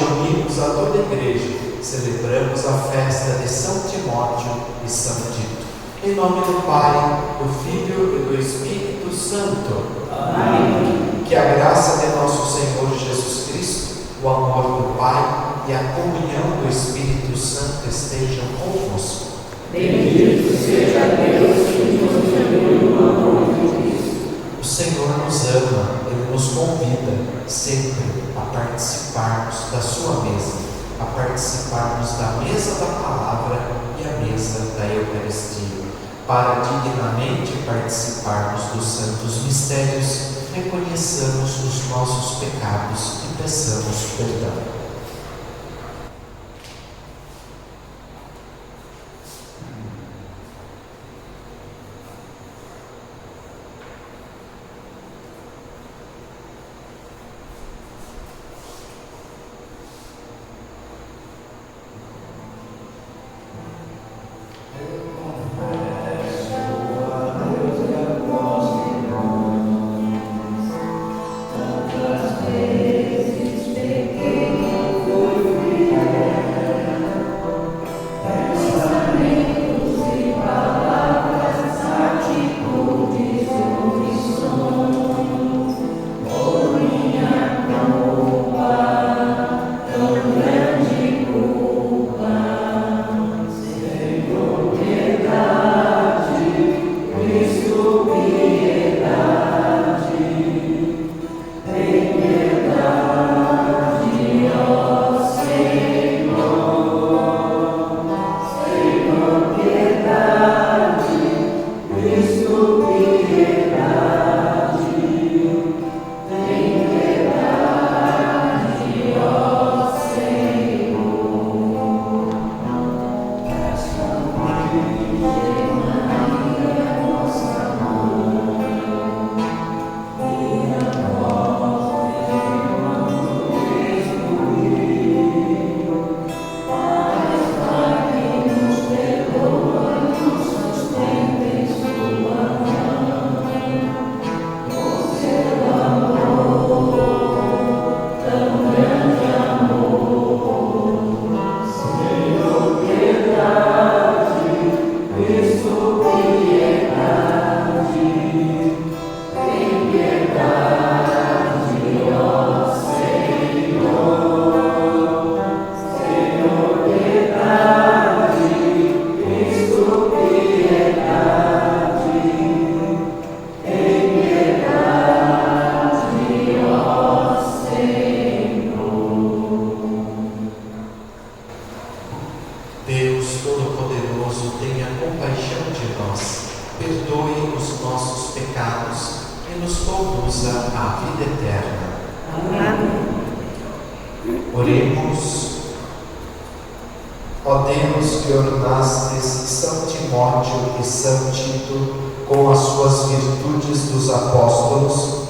reunimos a toda a igreja, celebramos a festa de São Timóteo e São Tito. Em nome do Pai, do Filho e do Espírito Santo. Amém. Que a graça de nosso Senhor Jesus Cristo, o amor do Pai e a comunhão do Espírito Santo estejam convosco. Bendito seja Deus que nos uniu no amor de Cristo. O Senhor nos ama, Ele nos convida sempre a participarmos da sua mesa, a participarmos da mesa da palavra e a mesa da Eucaristia, para dignamente participarmos dos santos mistérios, reconheçamos os nossos pecados e peçamos perdão. Oremos. Ó Deus, que ornastes São Timóteo e São Tito com as suas virtudes dos apóstolos,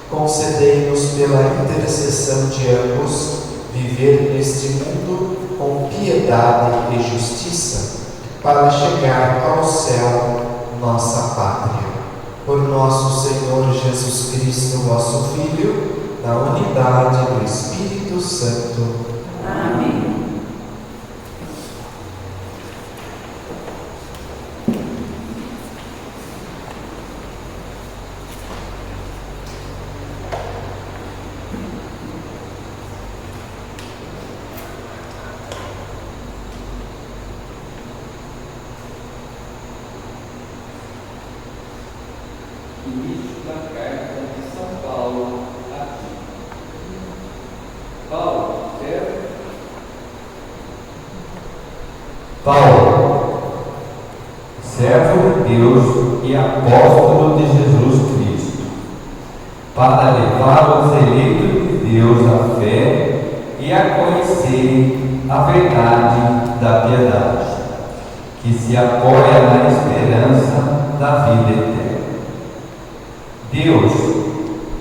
concedei-nos pela intercessão de ambos viver neste mundo com piedade e justiça, para chegar ao céu, nossa pátria. Por nosso Senhor Jesus Cristo, vosso Filho, na unidade do Espírito Santo. Amém. Início da carta de São Paulo a Tito. Paulo, servo de Deus e apóstolo de Jesus Cristo, para levar os eleitos de Deus à fé e a conhecerem a verdade da piedade, que se apoia na esperança da vida eterna. Deus,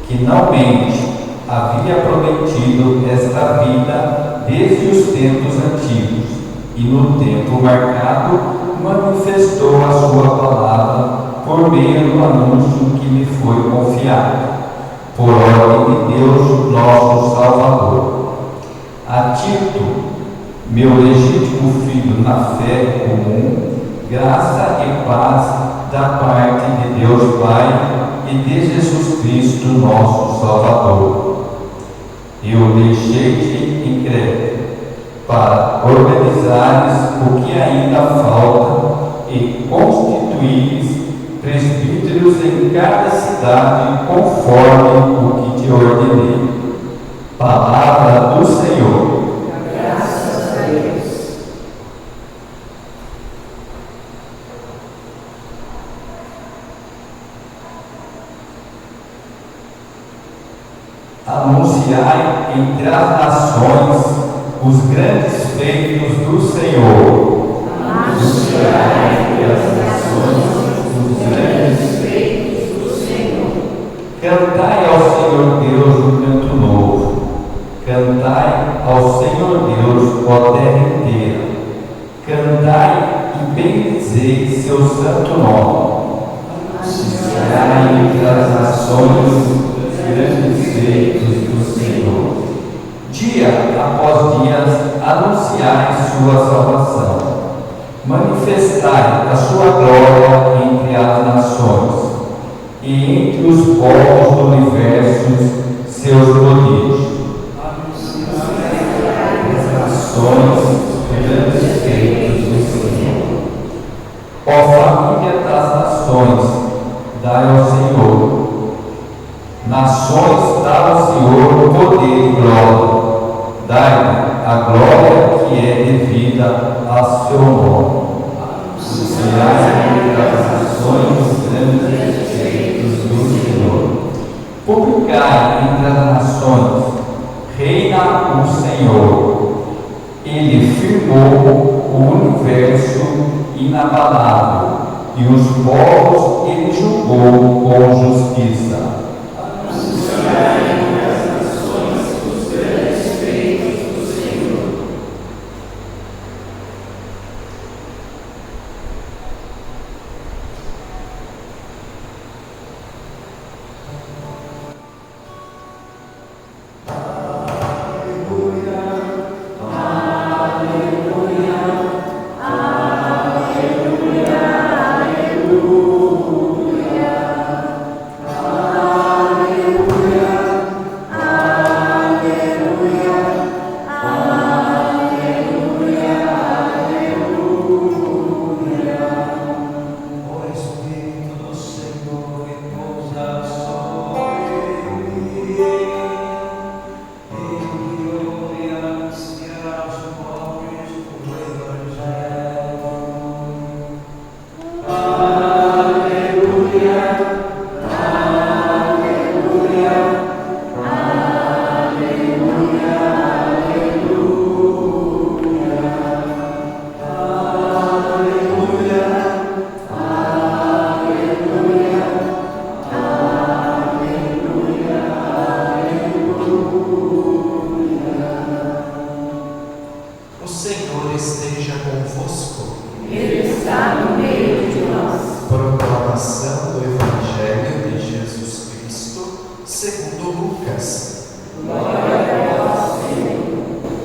que não mente, havia prometido esta vida desde os tempos antigos e no tempo marcado manifestou a sua palavra por meio do anúncio que lhe foi confiado, por ordem de Deus, nosso Salvador. A Tito, meu legítimo filho na fé comum, graça e paz da parte de Deus Pai e de Jesus Cristo, nosso Salvador. Eu deixei-te em Creta para organizares o que ainda falta e constituires presbíteros em cada cidade conforme o que te ordenei. Palavra do Senhor. Graças a Deus. Anunciai entre as nações os grandes feitos do Senhor. Anunciai entre as nações os grandes feitos do Senhor. Cantai ao Senhor Deus um canto novo. Cantai ao Senhor Deus, ó terra inteira. Cantai e bendizei seu santo nome. Anunciai entre as nações os grandes feitos do Senhor. Dia após dia anunciai sua salvação. Manifestai a sua glória entre as nações e entre os povos do universo seus prodígios. Os grandes feitos do Senhor. Ó família das nações, dai ao Senhor. Nações, dai ao Senhor poder e glória. Dai-lhe a glória que é devida a seu nome. Anunciai entre as nações os grandes feitos do Senhor. Publicai entre as nações, reina o Senhor. Ele firmou o universo inabalável, e os povos ele julgou com justiça. Anunciai entre as nações os grandes feitos do Senhor.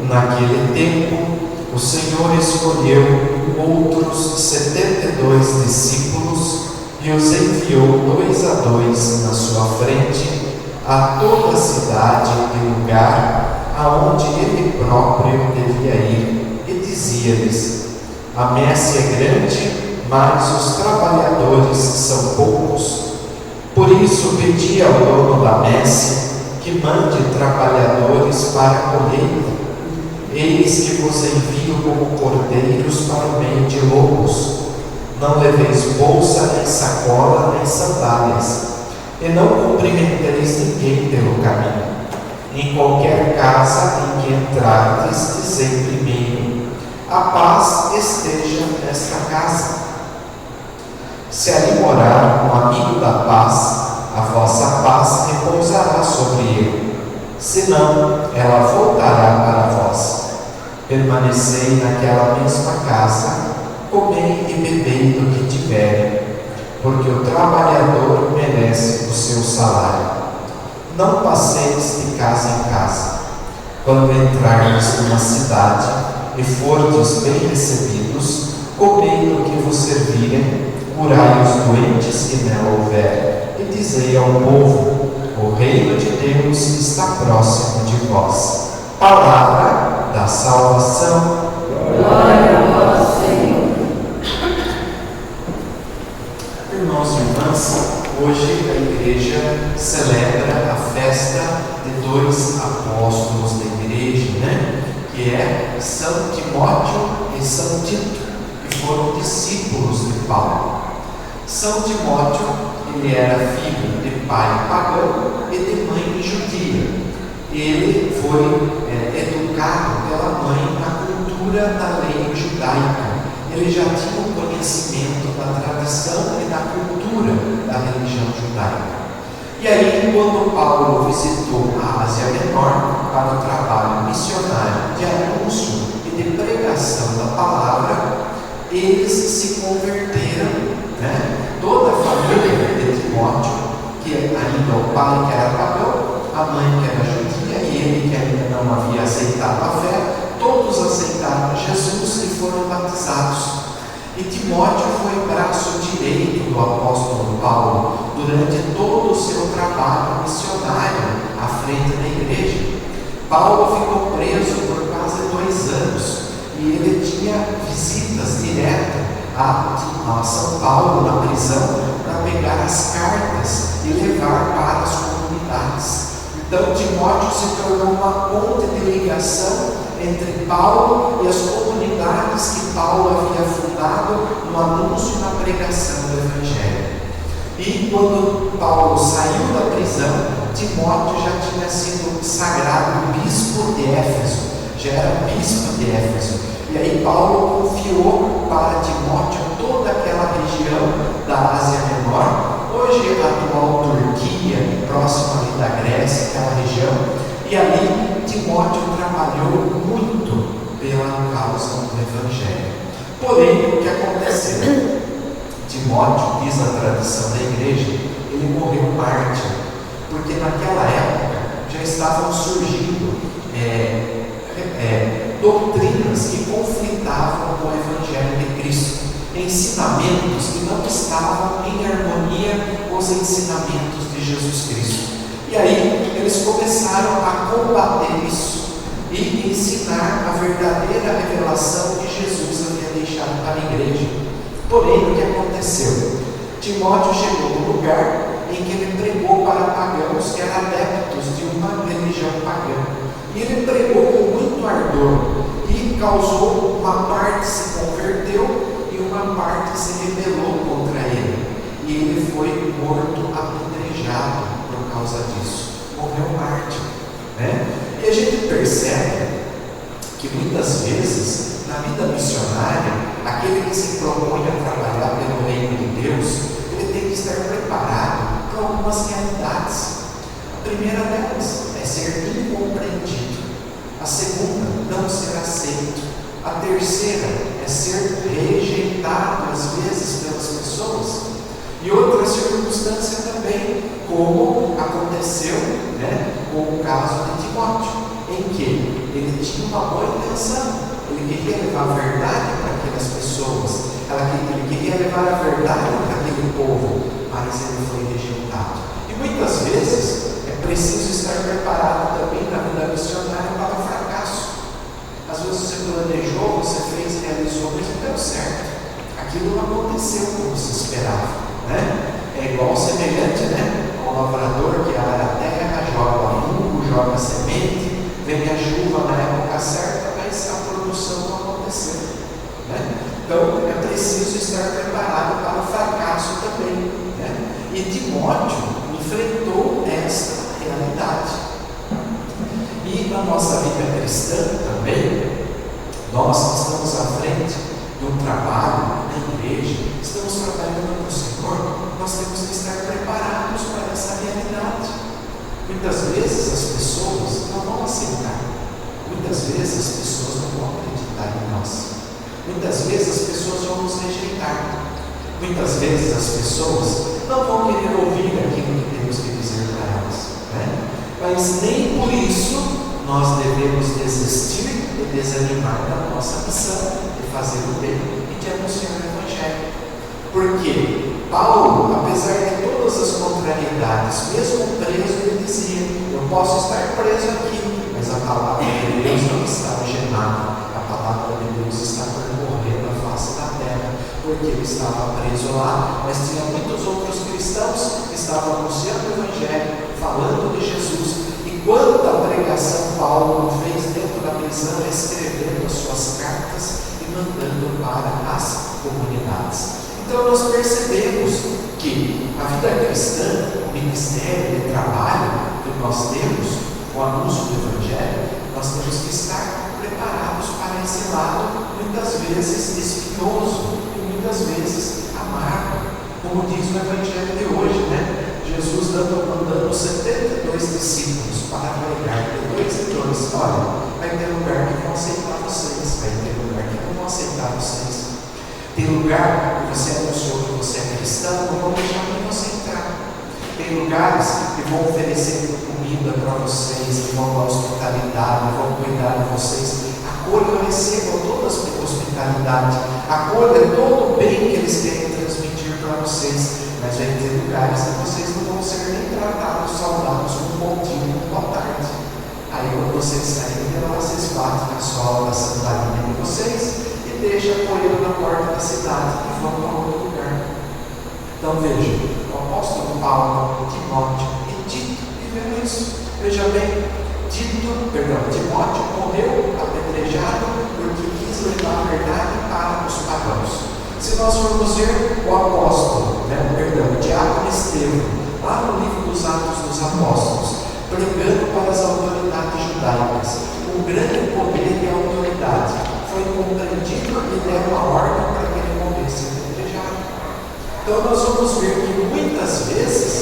Naquele tempo, o Senhor escolheu outros 72 discípulos e os enviou 2 a 2 na sua frente a toda a cidade e lugar aonde ele próprio devia ir, e dizia-lhes: a messe é grande, mas os trabalhadores são poucos. Por isso pedi ao dono da messe que mande trabalhadores para a colheita. Eis que vos envio como cordeiros para o meio de lobos. Não leveis bolsa, nem sacola, nem sandálias, e não cumprimenteis ninguém pelo caminho. Em qualquer casa em que entrardes, dizei primeiro: a paz esteja nesta casa. Se ali morar um amigo da paz, a vossa paz repousará sobre ele. Senão, ela voltará para vós. Permanecei naquela mesma casa, comei e bebei do que tiverem, porque o trabalhador merece o seu salário. Não passeis de casa em casa. Quando entrardes numa cidade e fordes bem recebidos, comei do que vos servirem, curai os doentes que nela houver, e dizei ao povo: o reino de Deus está próximo de vós. Palavra da salvação. Glória a vós, Senhor. Irmãos e irmãs, hoje a igreja celebra a festa de dois apóstolos da igreja, que é São Timóteo e São Tito, que foram discípulos de Paulo. São Timóteo, ele era filho de pai pagão e de mãe judia. Ele foi educado pela mãe na cultura da lei judaica. Ele já tinha um conhecimento da tradição e da cultura da religião judaica. E aí, quando Paulo visitou a Ásia Menor para o trabalho missionário de anúncio e de pregação da palavra, eles se converteram, toda a família de Timóteo, que ainda o pai que era pagão, a mãe que era judia e ele que ainda não havia aceitado a fé, todos aceitaram Jesus e foram batizados. E Timóteo foi braço direito do apóstolo Paulo durante todo o seu trabalho missionário à frente da igreja. Paulo ficou preso por quase 2 anos e ele tinha visitas diretas a São Paulo na prisão para pegar as cartas e levar para as comunidades. Então Timóteo se tornou uma ponte de ligação entre Paulo e as comunidades que Paulo havia fundado no anúncio e na pregação do Evangelho. E quando Paulo saiu da prisão, Timóteo já tinha sido sagrado bispo de Éfeso, já era bispo de Éfeso. E aí Paulo confiou para Timóteo toda aquela região da Ásia Menor, hoje a atual Turquia, próximo ali da Grécia, aquela região. E ali Timóteo trabalhou muito pela causa do Evangelho. Porém, o que aconteceu? Timóteo, diz a tradição da igreja, ele morreu mártir, porque naquela época já estavam surgindo doutrinas que conflitavam com o Evangelho de Cristo, ensinamentos que não estavam em harmonia com os ensinamentos de Jesus Cristo. E aí eles começaram a combater isso e ensinar a verdadeira revelação que Jesus havia deixado para a igreja. Porém, o que aconteceu? Timóteo chegou no lugar em que ele pregou para pagãos que eram adeptos de uma religião pagã. E ele pregou com muito ardor e causou, uma parte se converteu e uma parte se rebelou contra ele. E ele foi morto apedrejado por causa disso. Morreu mártir. E a gente percebe que muitas vezes, na vida missionária, aquele que se propõe a trabalhar pelo reino de Deus, ele tem que estar preparado para algumas realidades. A primeira delas é ser incompreendido. A segunda, não ser aceito. A terceira é ser rejeitado, às vezes, pelas pessoas. E outra circunstância também, como aconteceu com o caso de Timóteo, em que ele tinha uma boa intenção, ele queria levar a verdade para aquelas pessoas, ele queria levar a verdade para aquele povo, mas ele foi rejeitado. E muitas vezes é preciso estar preparado também na vida missionária para o fracasso. Às vezes você planejou, você fez, realizou, mas não deu certo. Aquilo não aconteceu como se esperava. É igual semelhante ao lavrador que ara a terra, joga adubo, joga semente, vem a chuva na época certa, mas a produção não aconteceu. Então é preciso estar preparado para o fracasso também. E Timóteo enfrentou esta realidade. E na nossa vida cristã também, nós que estamos à frente de um trabalho na igreja, estamos trabalhando para o Senhor, nós temos que estar preparados para essa realidade. Muitas vezes as pessoas não vão aceitar, muitas vezes as pessoas não vão acreditar em nós, muitas vezes as pessoas vão nos rejeitar, muitas vezes as pessoas não vão querer ouvir aquilo que temos que dizer para elas, mas nem por isso nós devemos desistir e desanimar da nossa missão de fazer o bem e de anunciar o Evangelho. Porque Paulo, apesar de todas as contrariedades, mesmo preso, ele dizia: eu posso estar preso aqui, mas a palavra de Deus não está algemada, a palavra de Deus está percorrendo a face da terra, porque ele estava preso lá, mas tinha muitos outros cristãos que estavam anunciando o Evangelho, falando de Jesus. E quanta pregação Paulo fez dentro da prisão, escrevendo as suas cartas e mandando para as comunidades. Então nós percebemos que a vida cristã, o ministério de trabalho que nós temos, o anúncio do Evangelho, nós temos que estar preparados para esse lado, muitas vezes espinhoso e muitas vezes amargo, como diz o Evangelho de hoje, né? Jesus mandando 72 discípulos para pregar de 2 em 2. Olha, vai ter lugar que vão aceitar vocês, vai ter lugar que não vão aceitar vocês. Tem lugar que você anunciou que você é cristão, não vão deixar nem você entrar. Tem lugares que vão oferecer comida para vocês, que vão dar hospitalidade, vão cuidar de vocês. Acolham, recebam toda a hospitalidade, acolham todo o bem que eles querem transmitir para vocês. Mas vai ter lugares que vocês não vão ser nem tratados, saudados com um bom dia, com boa tarde. Aí quando vocês saírem de lá, vocês batem na sola da sandalinha de vocês e deixam apoiando na porta da cidade e vão para outro lugar. Então veja, o apóstolo Paulo, Timóteo e Tito viveram isso. Veja bem, Timóteo morreu apedrejado porque quis levar a verdade para os pagãos. Se nós formos ver o apóstolo, o diácono Estevão, lá no livro dos Atos dos Apóstolos, pregando para as autoridades judaicas, com grande poder e autoridade, foi compreendido e deram a ordem para que ele morresse apedrejado. Então nós vamos ver que muitas vezes,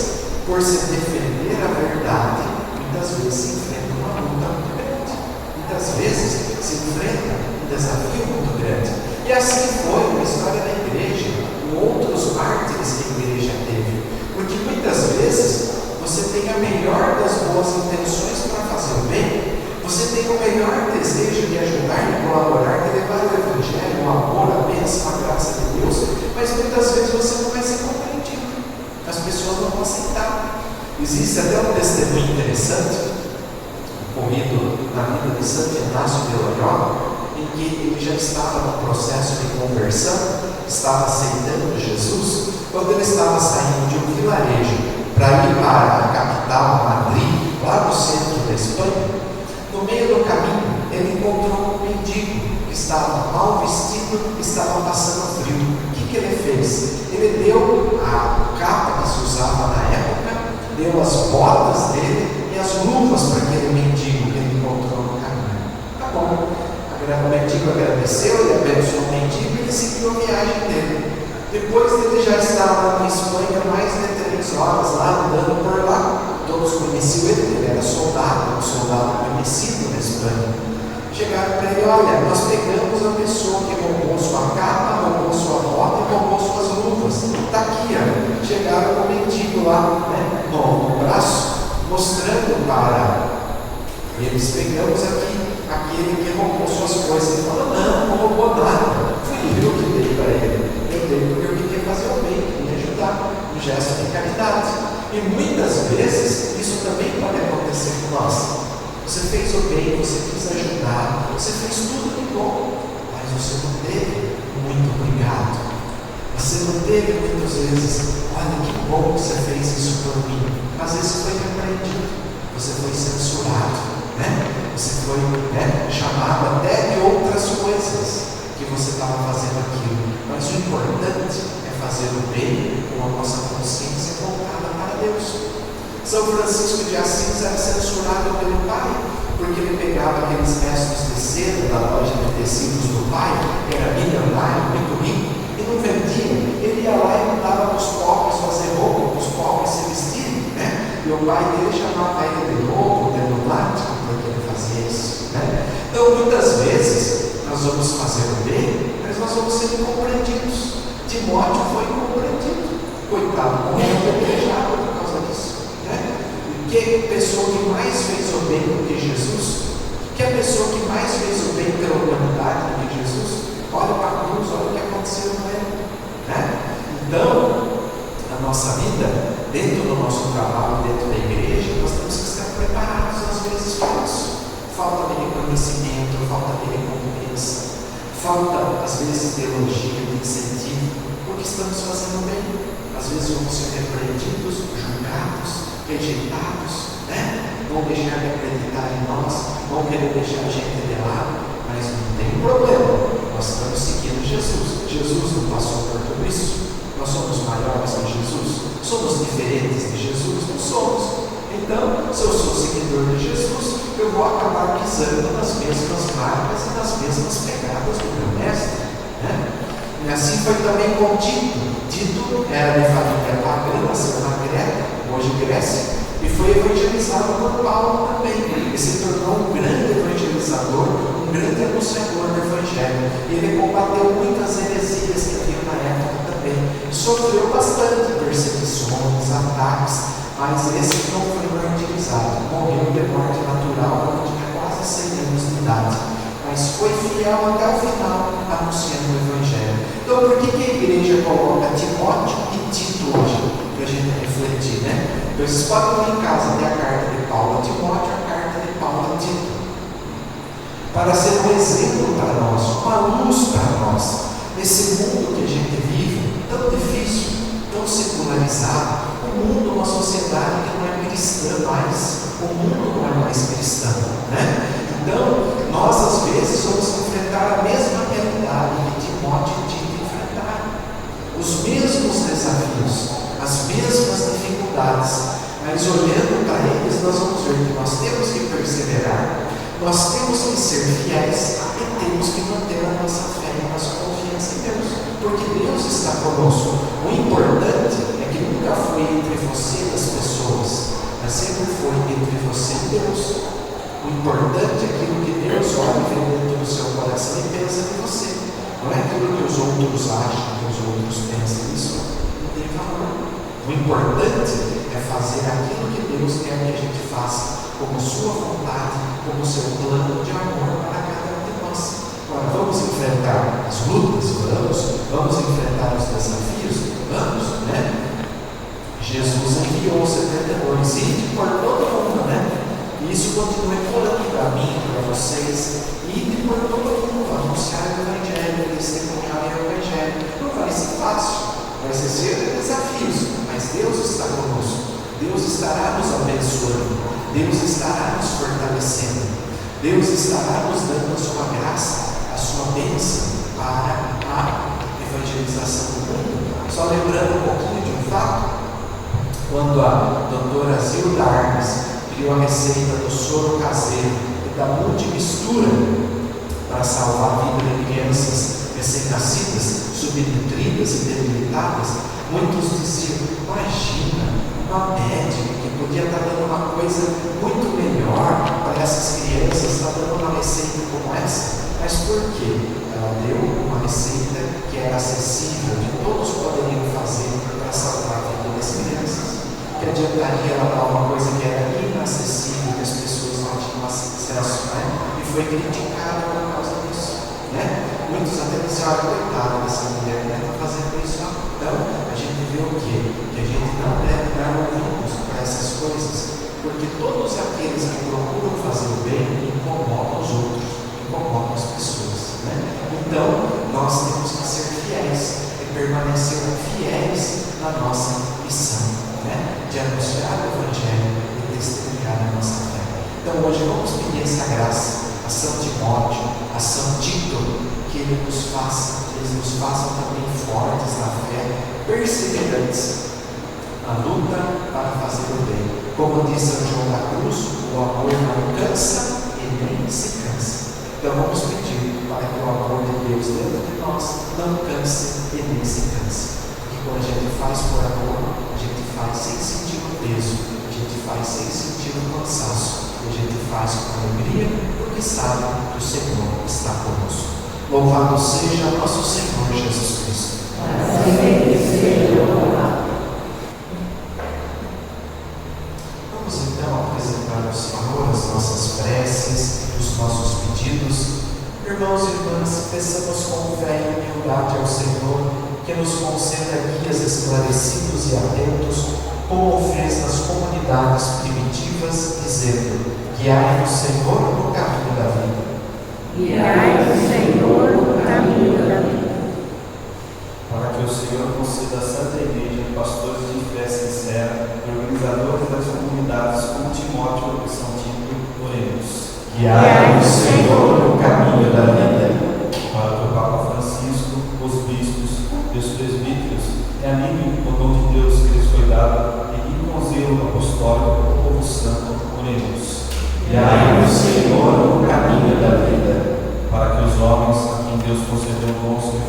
por se defender a verdade, muitas vezes se enfrenta uma luta muito grande. Muitas vezes se enfrenta um desafio muito grande. E assim foi na história da igreja, com outros mártires que a igreja teve. Porque muitas vezes você tem a melhor das boas intenções para fazer o bem, você tem o melhor desejo de ajudar, de colaborar, de levar o Evangelho, o amor, a bênção, a graça de Deus, mas muitas vezes você não vai ser compreendido. As pessoas não vão aceitar. Existe até um testemunho interessante, ocorrido na vida de Santo Inácio de Loyola, em que ele já estava no processo de conversão, estava aceitando Jesus, quando ele estava saindo de um vilarejo para ir para a capital, Madrid, lá no centro da Espanha. No meio do caminho, ele encontrou um mendigo que estava mal vestido e estava passando frio. O que ele fez? Ele deu a capa que se usava na época, deu as botas dele e as luvas para aquele mendigo que ele encontrou no caminho. Tá bom. O mendigo agradeceu, ele abençoou o mendigo e ele seguiu a viagem dele. Depois ele já estava na Espanha mais de 3 horas lá, andando por lá. Todos conheciam ele era soldado, um soldado conhecido na Espanha. Chegaram para ele: olha, nós pegamos a pessoa que roubou sua capa, roubou sua bota e roubou suas luvas. Está aqui, ó. Chegaram com o mendigo lá, no braço, mostrando para eles: pegamos aqui aquele que roubou suas coisas. Ele falou: não roubou nada, fui eu que dei para ele. Eu dei porque eu queria fazer o bem, queria ajudar, um gesto de caridade. E muitas vezes isso também pode acontecer com nós. Você fez o bem, você quis ajudar, você fez tudo de bom, mas você não teve muito obrigado. Você não teve muitas vezes: olha que bom que você fez isso por mim. Às vezes foi repreendido, você foi censurado. Você foi chamado até de outras coisas que você estava fazendo aquilo. Mas o importante é fazer o bem com a nossa consciência voltada para Deus. São Francisco de Assis era censurado pelo pai, porque ele pegava aqueles restos de seda da loja de tecidos do pai, era milionário, muito rico, e não vendia. Ele ia lá e mandava para os pobres fazer roupa, para os pobres se vestirem. E o pai dele chamava ele de louco, de lunático, porque ele fazia isso. Então, muitas vezes, nós vamos fazer o bem, mas nós vamos ser incompreendidos. Timóteo foi incompreendido. Coitado, morreu apedrejado por causa disso. E que pessoa que mais fez o bem do que Jesus falta, às vezes, teologia de incentivo, porque estamos fazendo bem. Às vezes vamos ser repreendidos, julgados, rejeitados, né? Vão deixar de acreditar em nós, vão querer deixar a gente de lado, mas não tem problema. Nós estamos seguindo Jesus. Jesus não passou por tudo isso. Nós somos maiores que Jesus? Somos diferentes de Jesus? Não somos. Então, se eu sou seguidor de Jesus, eu vou acabar pisando nas mesmas marcas e nas mesmas pegadas do meu mestre, né? E assim foi também com Tito. Tito era de família pagã, nasceu na Creta, hoje Grécia, e foi evangelizado por Paulo também. Ele se tornou um grande evangelizador, um grande anunciador do Evangelho. E ele combateu muitas heresias que havia na época também. Sofreu bastante perseguições, ataques, mas esse não foi martirizado. Morreu de morte natural quando tinha quase 100 anos de idade. Mas foi fiel até o final, anunciando o Evangelho. Então, por que a igreja coloca Timóteo e Tito hoje? Para a gente refletir, né? Vocês podem ir em casa ter a carta de Paulo a Timóteo, a carta de Paulo a Tito, para ser um exemplo para nós, uma luz para nós, nesse mundo que a gente vive, tão difícil, tão secularizado, um mundo, uma sociedade que não é cristã mais, o mundo não é mais cristão, né? Então, nós às vezes vamos enfrentar a mesma realidade que Timóteo e Tito enfrentaram, os mesmos desafios, as mesmas dificuldades, mas olhando para eles, nós vamos ver que nós temos que perseverar, nós temos que ser fiéis e temos que manter a nossa fé e a nossa confiança em Deus, porque Deus está conosco. O importante é que nunca foi entre você e as pessoas, mas sempre foi entre você e Deus. O importante é aquilo que Deus olha e vê dentro do seu coração e pensa em você, não é aquilo que os outros acham, que os outros pensam. Isso não tem valor. O importante é fazer aquilo que Deus quer que a gente faça, como sua vontade, como seu plano de amor para cada um de nós. Agora, vamos enfrentar as lutas? Vamos enfrentar os desafios? Vamos, né? Jesus enviou 72 e por todo mundo, né? E isso continua ecoando para mim, para vocês, e por todo mundo, anunciar o Evangelho, testemunhar o Evangelho. Não vai ser fácil, vai ser cheio de desafios, mas Deus está conosco, Deus estará nos abençoando, Deus estará nos fortalecendo, Deus estará nos dando a sua graça, a sua bênção para a evangelização do mundo. Só lembrando um pouquinho de um fato, quando a doutora Zilda Arnes criou a receita do soro caseiro e da multimistura para salvar a vida de crianças recém-nascidas, subnutridas e debilitadas, muitos diziam: imagina, uma médica que podia estar dando uma coisa muito melhor para essas crianças, está dando uma receita como essa. Mas por quê? Ela deu uma receita que era acessível, que todos poderiam fazer para salvar a vida das crianças. Que adiantaria ela dar uma coisa que era inacessível, que as pessoas não tinham acesso, né? E foi criticada por causa disso, né? Muitos até disseram: coitada dessa mulher, né? Está fazendo isso. Então, a gente vê o quê? Que a gente não deve dar ouvidos para essas coisas, porque todos aqueles que procuram fazer o bem incomodam os outros, incomodam as pessoas, né? Então, nós temos que ser fiéis e permanecer fiéis na nossa missão, né? De anunciar o Evangelho e testemunhar a nossa fé. Então hoje vamos pedir essa graça a São Timóteo, a São Tito, que eles nos façam também fortes na fé, perseverantes na luta para fazer o bem. Como diz São João da Cruz, o amor não cansa e nem se cansa. Então vamos pedir para que o amor de Deus dentro de nós não canse e nem se canse. Porque quando a gente faz por amor, a gente faz sem sentir o peso, a gente faz sem sentir o cansaço, a gente faz com alegria, porque sabe que o Senhor está conosco. Louvado seja nosso Senhor Jesus Cristo. Vamos então apresentar ao Senhor as nossas preces, os nossos pedidos. Irmãos e irmãs, peçamos com fé e humildade ao Senhor que nos conceda guias esclarecidos e atentos, como fez nas comunidades primitivas, dizendo: guiai o Senhor no caminho da vida. Guiai o Senhor no caminho Guiai-nos, Senhor, no caminho da vida. Para que os homens a quem Deus concedeu dons de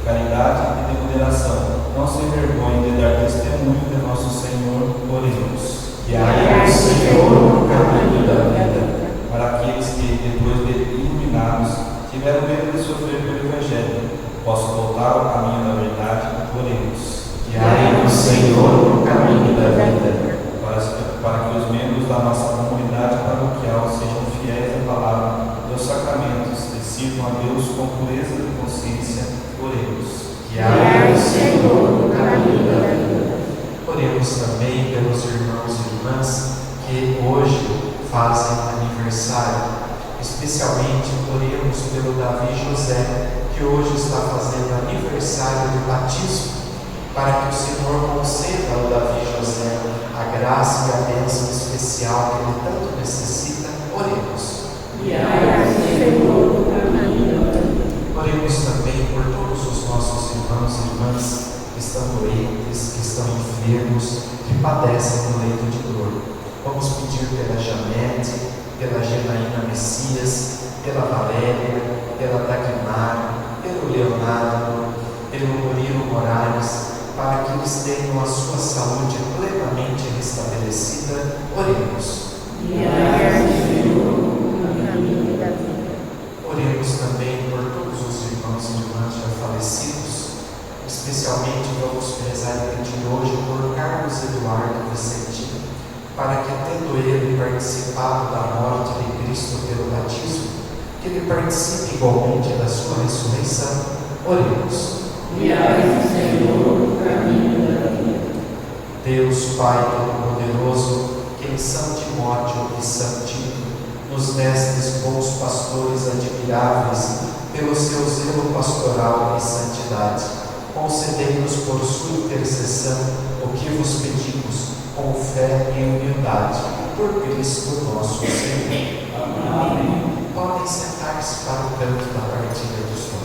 caridade e de moderação não se envergonhem de dar testemunho de nosso Senhor, oremos. Guiai-nos, Senhor, no caminho da vida. Para aqueles que, depois de iluminados, tiveram medo de sofrer pelo Evangelho, possam voltar ao caminho da verdade, oremos. Guiai-nos, Senhor, no caminho da vida. Para que os membros da nossa comunidade paroquial sejam fiéis à palavra dos sacramentos e sirvam a Deus com pureza de consciência, oremos. Guiai-nos, Senhor, no caminho da vida. Oremos também pelos irmãos e irmãs que hoje fazem aniversário. Especialmente oremos pelo Davi José, que hoje está fazendo aniversário de batismo, para que o Senhor conceda ao Davi José a graça e a bênção especial que ele tanto necessita. Oremos. Oremos também por todos os nossos irmãos e irmãs que estão doentes, que estão enfermos, que padecem do leito de dor. Vamos pedir pela Janete, pela Genaína Messias, pela Valéria, pela Dagmar, pelo Leonardo, pelo Murilo Moraes, para que eles tenham a sua saúde plenamente restabelecida. Oremos. Oremos também por todos os irmãos e irmãs já falecidos. Especialmente vamos rezar e pedir hoje por Carlos Eduardo Vicentino, para que, tendo ele participado da morte de Cristo pelo batismo, que ele participe igualmente da sua ressurreição. Oremos. Deus Pai Todo-Poderoso, que em São Timóteo e São Tito nos destes bons pastores admiráveis pelo seu zelo pastoral e santidade, concedei-nos por sua intercessão o que vos pedimos com fé e humildade, por Cristo nosso Senhor. Amém. Podem sentar-se para o canto da partilha dos dons.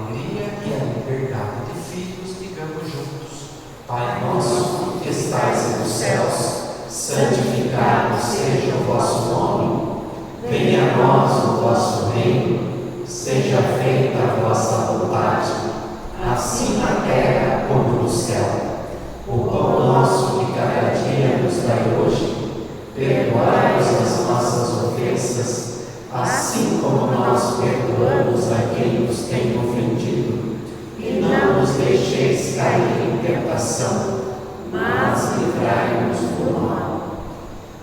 alegria e a liberdade de filhos, digamos juntos: Pai nosso que estais nos céus, santificado seja o vosso nome. Venha a nós o vosso reino, seja feita a vossa vontade, assim na terra como no céu. O pão nosso de cada dia nos dai hoje, perdoai-nos as nossas ofensas, assim como nós perdoamos a quem nos tem ofendido. E não nos deixeis cair em tentação, mas livrai-nos do mal.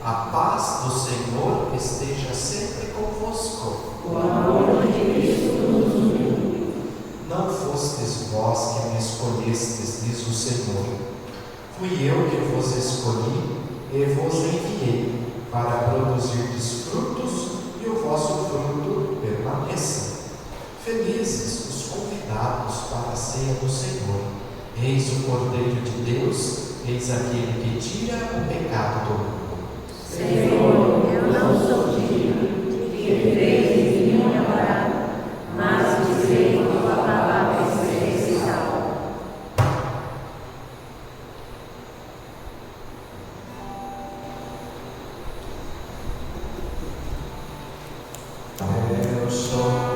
A paz do Senhor esteja sempre convosco. O amor de Cristo nos uniu. Não fostes vós que me escolhestes, diz o Senhor. Fui eu que vos escolhi e vos enviei para produzirdes frutos e o vosso fruto permaneça. Felizes os convidados para a ceia do Senhor. Eis o Cordeiro de Deus, eis aquele que tira o pecado do mundo. Senhor, eu não sou digno de que entreis em minha morada, mas dizei a tua palavra e serei salvo. Eu sou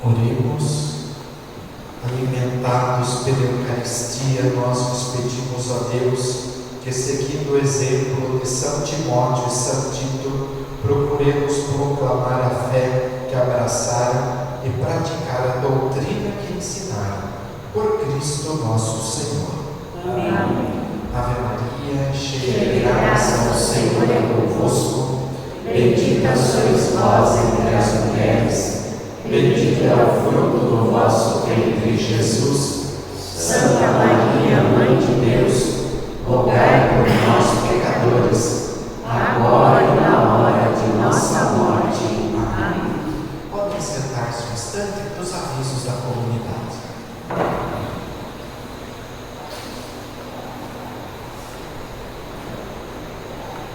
Oremos, alimentados chamados pela Eucaristia, nós vos pedimos, ó Deus, que seguindo o exemplo de São Timóteo e São Tito, procuremos proclamar a fé que abraçaram e praticar a doutrina que ensinaram, por Cristo nosso Senhor. Amém. Ave Maria, cheia de graça, o Senhor é convosco. Bendita sois vós entre as mulheres, bendito é o fruto do vosso ventre, Jesus. Santa Maria, Mãe de Deus, rogai por nós, pecadores, agora e na hora de nossa morte. Amém. Podem sentar-se um instante para os avisos da comunidade.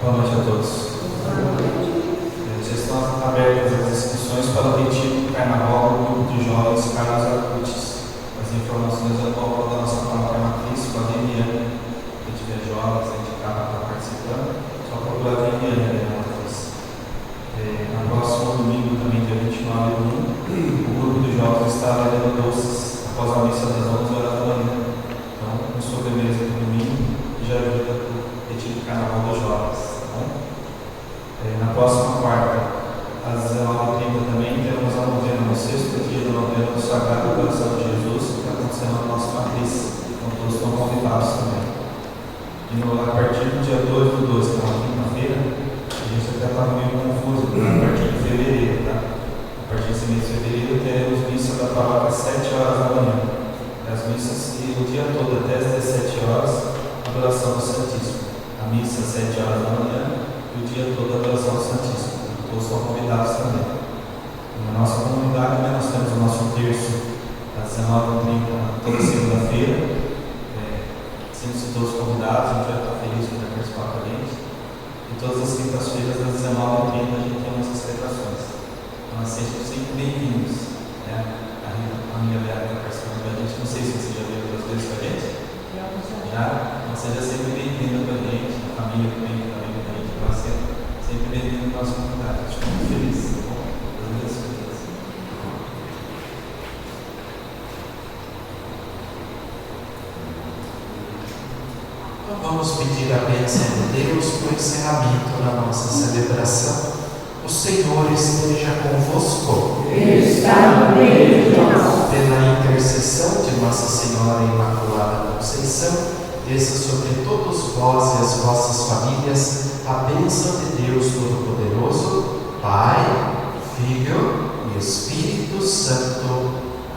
Boa noite a todos. Já estão abertas as inscrições para o retiro do Carnaval do Grupo de Jovens Carlos Acutis. As informações eu coloco da nossa palavra matriz, com a Demiane, que tiver jovens indicados para participar, só procurar a Demiane na matriz. No próximo domingo, também dia 29 de 1, o grupo de jovens está levando doces após a missa das 11 horas da manhã. Então, com sobremesa no domingo, já ajuda o retiro do Carnaval dos Jovens. Na próxima quarta, às 19h30 também, teremos a novena, no sexto dia da novena do Sagrado Coração de Jesus, que está acontecendo na nossa matriz. Então todos estão convidados também. E a partir do dia 2 do 12, que é uma quinta-feira, a gente até está meio confuso, a partir de fevereiro, tá? A partir desse mês de fevereiro, teremos missa da palavra às 7 horas da manhã. As missas, e o dia todo, até às 17 horas, a adoração do Santíssimo. A missa às 7 horas da manhã, o dia todo a adoração ao Santíssimo. Todos são convidados também. Na nossa comunidade, nós temos o nosso terço às 19h30, toda segunda-feira. Sempre todos convidados, a gente vai estar feliz de participar com a gente. E todas as quintas-feiras, às 19h30, a gente tem nossas celebrações. Então, sejam sempre bem-vindos. A minha Beata está participando com a gente. Não sei se você já veio outras vezes com a gente. Já? Então, seja sempre bem-vindo com a gente, a família que vem também com a gente. Então, sempre bem-vindo à nossa comunidade. Estou muito feliz. Tá bom? Deus abençoe. Então vamos pedir a bênção de Deus para o encerramento da nossa celebração. O Senhor esteja convosco. Ele está no meio de nós. Pela intercessão de Nossa Senhora Imaculada Conceição, desça sobre todos vós e as vossas famílias a bênção de Deus Todo-Poderoso, Pai, Filho e Espírito Santo.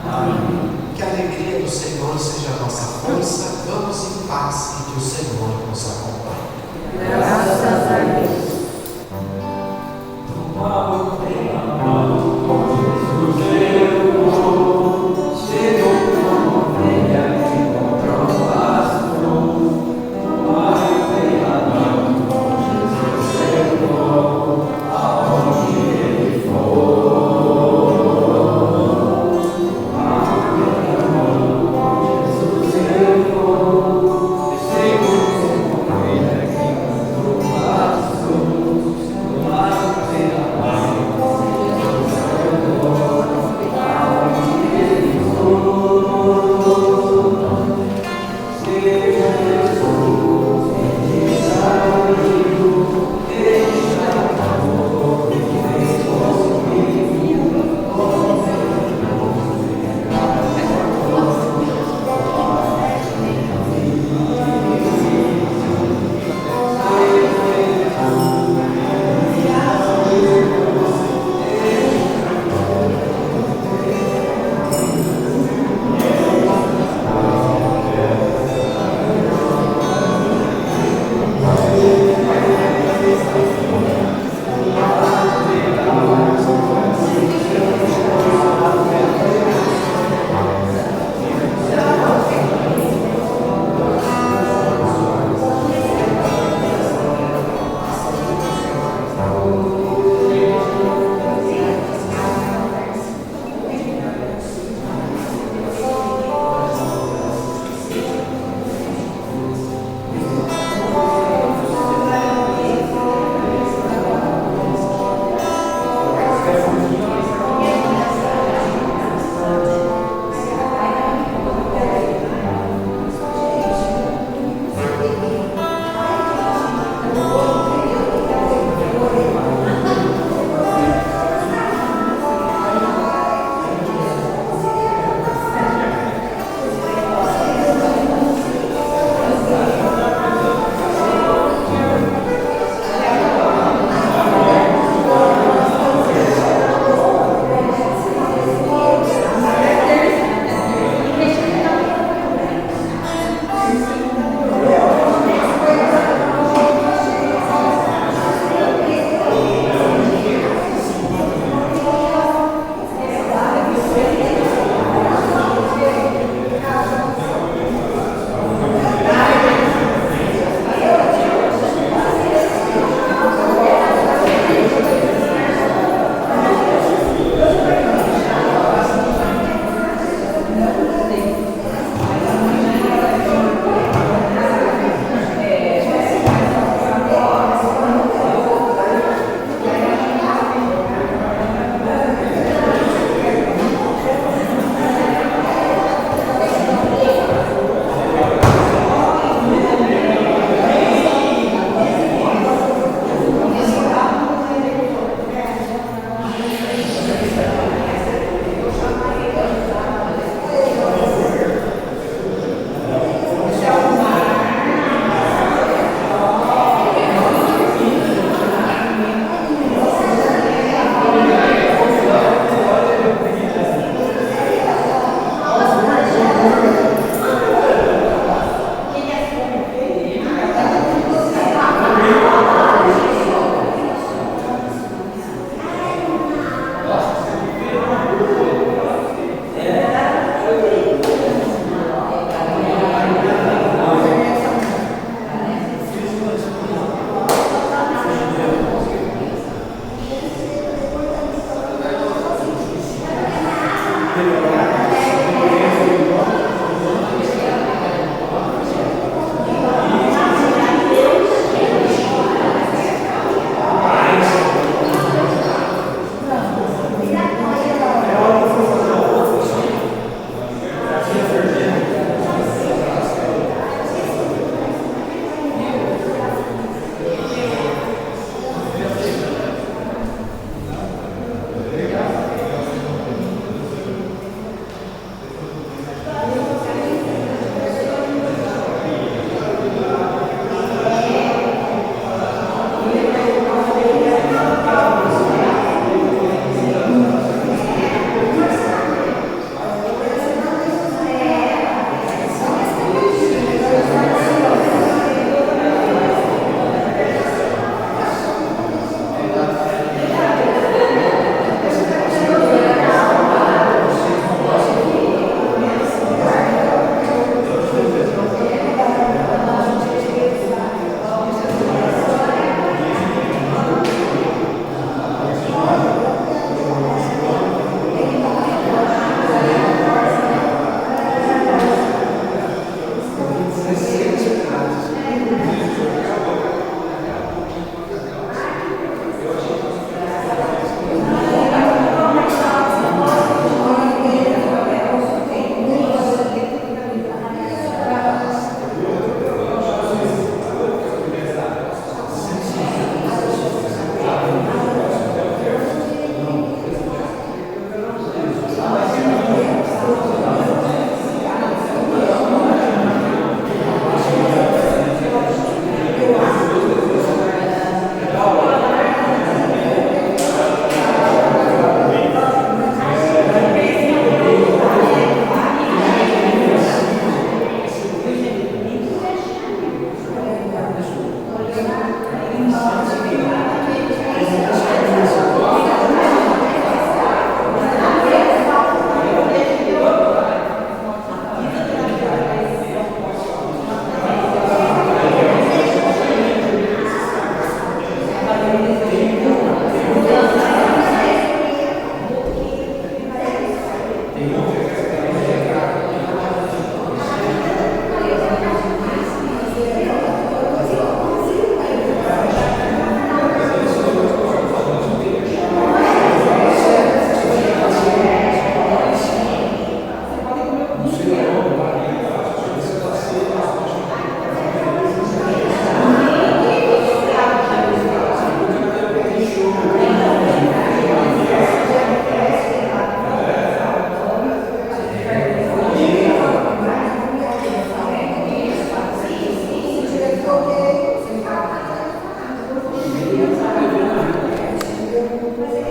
Amém. Que a alegria do Senhor seja a nossa força. Vamos em paz e que o Senhor nos acompanhe. Graças a Deus. Senhor, Mas